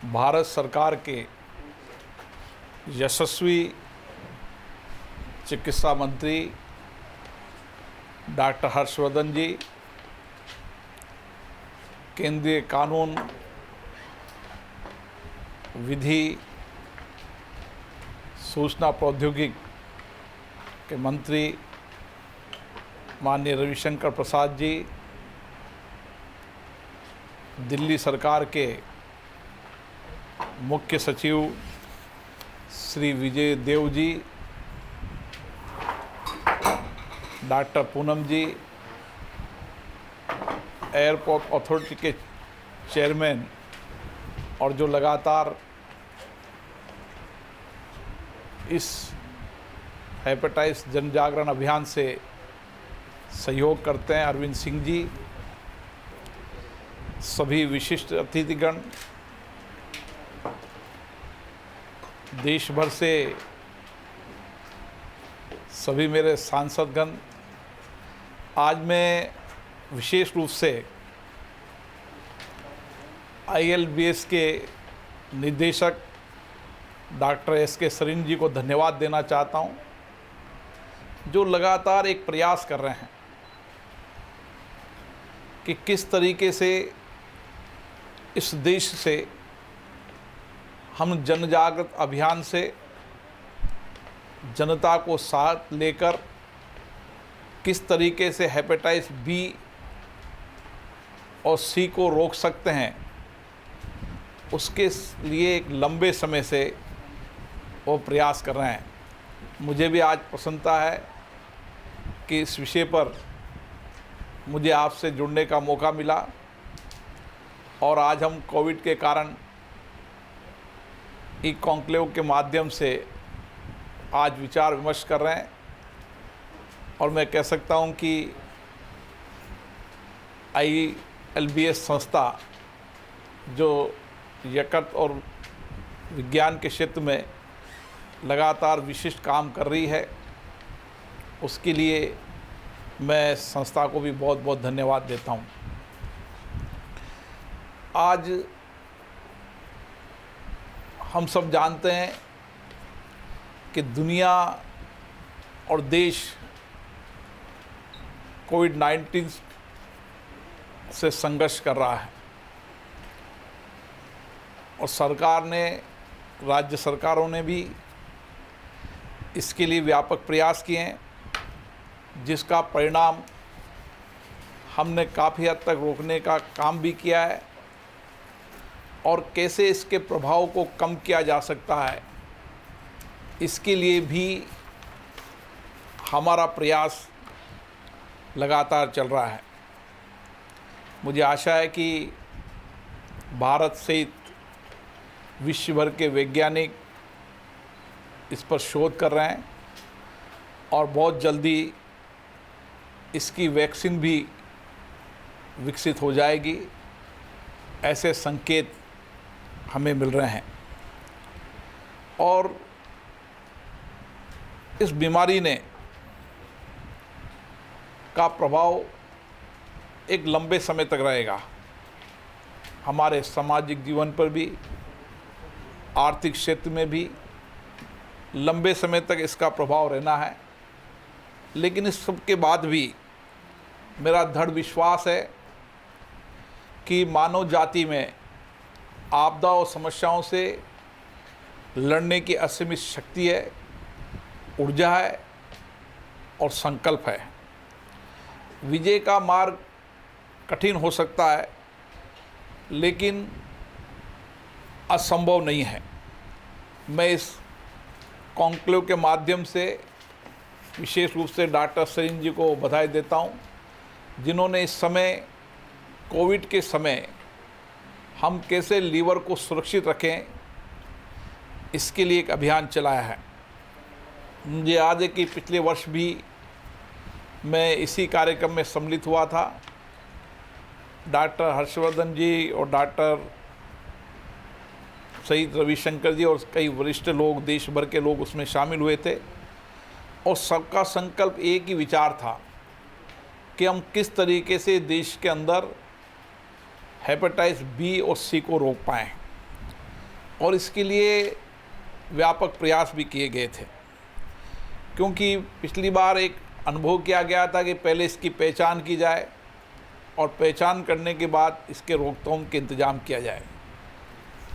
भारत सरकार के यशस्वी चिकित्सा मंत्री डॉक्टर हर्षवर्धन जी, केंद्रीय कानून, विधि, सूचना प्रौद्योगिकी के मंत्री माननीय रविशंकर प्रसाद जी, दिल्ली सरकार के मुख्य सचिव श्री विजय देव जी, डॉक्टर पूनम जी, एयरपोर्ट अथॉरिटी के चेयरमैन और जो लगातार इस हेपेटाइटिस जन जागरण अभियान से सहयोग करते हैं, अरविंद सिंह जी, सभी विशिष्ट अतिथिगण, देश भर से सभी मेरे सांसदगण, आज मैं विशेष रूप से ILBS के निदेशक डॉक्टर SK सरीन जी को धन्यवाद देना चाहता हूं, जो लगातार एक प्रयास कर रहे हैं कि किस तरीके से इस देश से हम जन जागृत अभियान से जनता को साथ लेकर किस तरीके से हेपेटाइटिस B और C को रोक सकते हैं, उसके लिए एक लंबे समय से वो प्रयास कर रहे हैं। मुझे भी आज प्रसन्नता है कि इस विषय पर मुझे आपसे जुड़ने का मौका मिला और आज हम कोविड के कारण ई कॉन्क्लेव के माध्यम से आज विचार विमर्श कर रहे हैं और मैं कह सकता हूं कि ILBS संस्था जो यकृत और विज्ञान के क्षेत्र में लगातार विशिष्ट काम कर रही है, उसके लिए मैं संस्था को भी बहुत बहुत धन्यवाद देता हूं। आज हम सब जानते हैं कि दुनिया और देश कोविड-19 से संघर्ष कर रहा है और सरकार ने, राज्य सरकारों ने भी इसके लिए व्यापक प्रयास किए हैं, जिसका परिणाम हमने काफ़ी हद तक रोकने का काम भी किया है और कैसे इसके प्रभाव को कम किया जा सकता है, इसके लिए भी हमारा प्रयास लगातार चल रहा है। मुझे आशा है कि भारत सहित विश्व भर के वैज्ञानिक इस पर शोध कर रहे हैं और बहुत जल्दी इसकी वैक्सीन भी विकसित हो जाएगी, ऐसे संकेत हमें मिल रहे हैं। और इस बीमारी ने का प्रभाव एक लंबे समय तक रहेगा, हमारे सामाजिक जीवन पर भी, आर्थिक क्षेत्र में भी लंबे समय तक इसका प्रभाव रहना है। लेकिन इस सब के बाद भी मेरा दृढ़ विश्वास है कि मानव जाति में आपदा और समस्याओं से लड़ने की असीमित शक्ति है, ऊर्जा है और संकल्प है। विजय का मार्ग कठिन हो सकता है, लेकिन असंभव नहीं है। मैं इस कॉन्क्लेव के माध्यम से विशेष रूप से डॉक्टर सरीन जी को बधाई देता हूं, जिन्होंने इस समय, कोविड के समय, हम कैसे लीवर को सुरक्षित रखें, इसके लिए एक अभियान चलाया है। मुझे याद है कि पिछले वर्ष भी मैं इसी कार्यक्रम में सम्मिलित हुआ था। डॉक्टर हर्षवर्धन जी और डॉक्टर सहित रविशंकर जी और कई वरिष्ठ लोग, देश भर के लोग उसमें शामिल हुए थे और सबका संकल्प एक ही विचार था कि हम किस तरीके से देश के अंदर हेपेटाइटिस B और C को रोक पाएँ। और इसके लिए व्यापक प्रयास भी किए गए थे, क्योंकि पिछली बार एक अनुभव किया गया था कि पहले इसकी पहचान की जाए और पहचान करने के बाद इसके रोकथाम के इंतज़ाम किया जाए,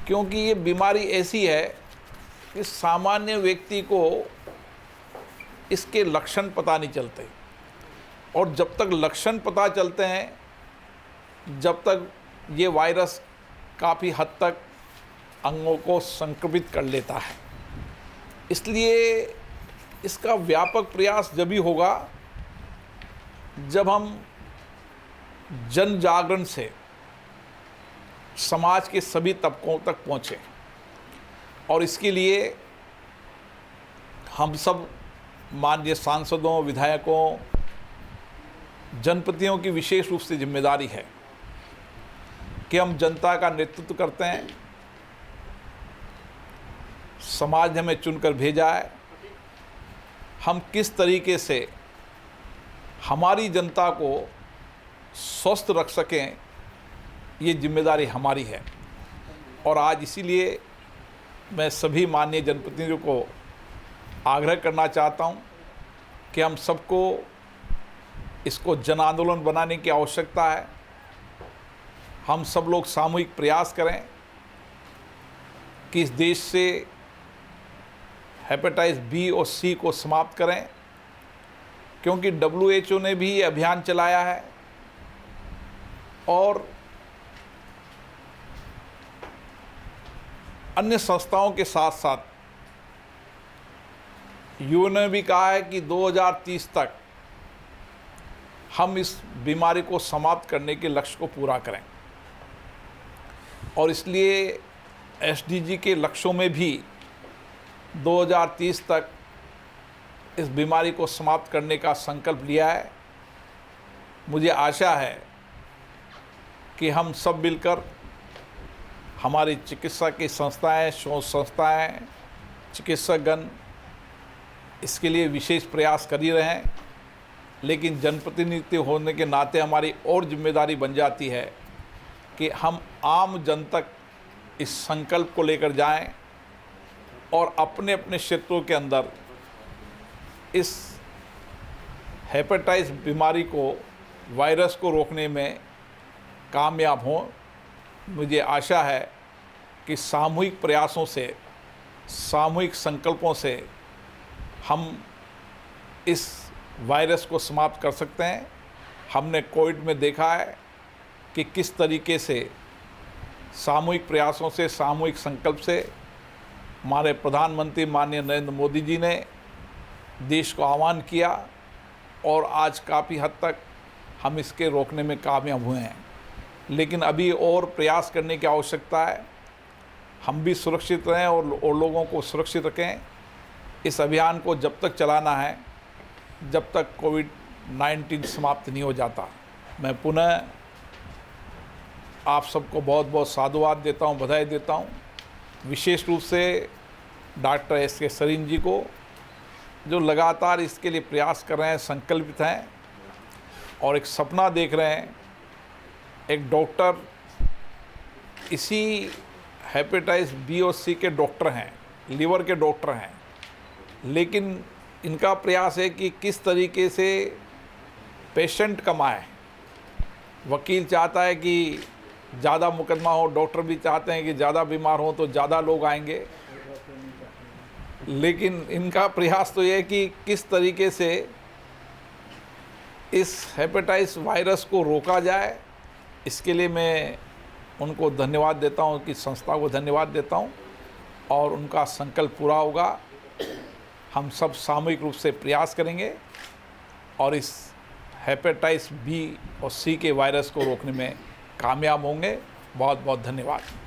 क्योंकि ये बीमारी ऐसी है कि सामान्य व्यक्ति को इसके लक्षण पता नहीं चलते, और जब तक लक्षण पता चलते हैं, जब तक ये वायरस काफ़ी हद तक अंगों को संक्रमित कर लेता है। इसलिए इसका व्यापक प्रयास जब भी होगा जब हम जन जागरण से समाज के सभी तबकों तक पहुँचें, और इसके लिए हम सब माननीय सांसदों, विधायकों, जनप्रतिनिधियों की विशेष रूप से जिम्मेदारी है कि हम जनता का नेतृत्व करते हैं। समाज ने हमें चुनकर भेजा है, हम किस तरीके से हमारी जनता को स्वस्थ रख सकें, ये जिम्मेदारी हमारी है। और आज इसीलिए मैं सभी माननीय जनप्रतिनिधियों को आग्रह करना चाहता हूं कि हम सबको इसको जन आंदोलन बनाने की आवश्यकता है। हम सब लोग सामूहिक प्रयास करें कि इस देश से हेपेटाइटिस बी और सी को समाप्त करें, क्योंकि WHO ने भी ये अभियान चलाया है और अन्य संस्थाओं के साथ साथ यूएन ने भी कहा है कि 2030 तक हम इस बीमारी को समाप्त करने के लक्ष्य को पूरा करें। और इसलिए SDG के लक्ष्यों में भी 2030 तक इस बीमारी को समाप्त करने का संकल्प लिया है। मुझे आशा है कि हम सब मिलकर, हमारी चिकित्सा की संस्थाएं, शोध संस्थाएं, चिकित्सकगण इसके लिए विशेष प्रयास कर ही रहे हैं, लेकिन जनप्रतिनिधि होने के नाते हमारी और जिम्मेदारी बन जाती है कि हम आम जन तक इस संकल्प को लेकर जाएं और अपने अपने क्षेत्रों के अंदर इस हेपेटाइटिस बीमारी को, वायरस को रोकने में कामयाब हों। मुझे आशा है कि सामूहिक प्रयासों से, सामूहिक संकल्पों से हम इस वायरस को समाप्त कर सकते हैं। हमने कोविड में देखा है कि किस तरीके से सामूहिक प्रयासों से, सामूहिक संकल्प से हमारे प्रधानमंत्री माननीय नरेंद्र मोदी जी ने देश को आह्वान किया और आज काफ़ी हद तक हम इसके रोकने में कामयाब हुए हैं। लेकिन अभी और प्रयास करने की आवश्यकता है। हम भी सुरक्षित रहें और लोगों को सुरक्षित रखें। इस अभियान को जब तक चलाना है जब तक कोविड-19 समाप्त नहीं हो जाता। मैं पुनः आप सबको बहुत बहुत साधुवाद देता हूं, बधाई देता हूं, विशेष रूप से डॉक्टर S.K. सरीन जी को, जो लगातार इसके लिए प्रयास कर रहे हैं, संकल्पित हैं और एक सपना देख रहे हैं। एक डॉक्टर इसी हेपेटाइटिस बी और सी के डॉक्टर हैं, लीवर के डॉक्टर हैं, लेकिन इनका प्रयास है कि किस तरीके से पेशेंट कम आए। वकील चाहता है कि ज़्यादा मुकदमा हो, डॉक्टर भी चाहते हैं कि ज़्यादा बीमार हो तो ज़्यादा लोग आएंगे, लेकिन इनका प्रयास तो ये है कि किस तरीके से इस हेपेटाइटिस वायरस को रोका जाए। इसके लिए मैं उनको धन्यवाद देता हूं, कि संस्था को धन्यवाद देता हूं, और उनका संकल्प पूरा होगा। हम सब सामूहिक रूप से प्रयास करेंगे और इस हेपेटाइटिस बी और सी के वायरस को रोकने में कामयाब होंगे। बहुत बहुत धन्यवाद।